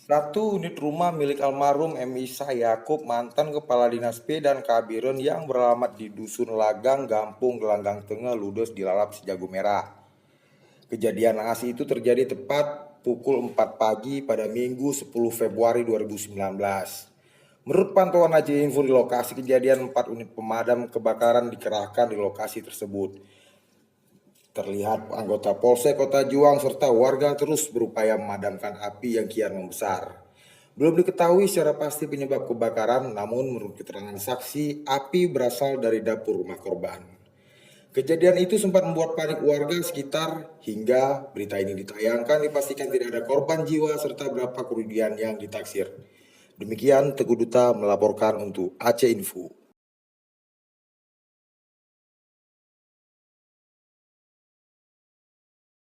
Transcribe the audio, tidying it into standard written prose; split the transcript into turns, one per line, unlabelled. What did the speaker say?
Satu unit rumah milik almarhum M. Isa Yakub, mantan Kepala Dinas P dan Kabiren yang beralamat di Dusun Lagang, Gampung Gelanggang Tengah, Ludes, Dilalap, Sejago Merah. Kejadian naas itu terjadi tepat pukul 4 pagi pada Minggu 10 Februari 2019. Menurut pantauan AJ Info di lokasi kejadian, 4 unit pemadam kebakaran dikerahkan di lokasi tersebut. Terlihat anggota Polsek Kota Juang serta warga terus berupaya memadamkan api yang kian membesar. Belum diketahui secara pasti penyebab kebakaran, namun menurut keterangan saksi, api berasal dari dapur rumah korban. Kejadian itu sempat membuat panik warga sekitar hingga berita ini ditayangkan dipastikan tidak ada korban jiwa serta berapa kerugian yang ditaksir. Demikian Teguh Duta melaporkan untuk Aceh Info.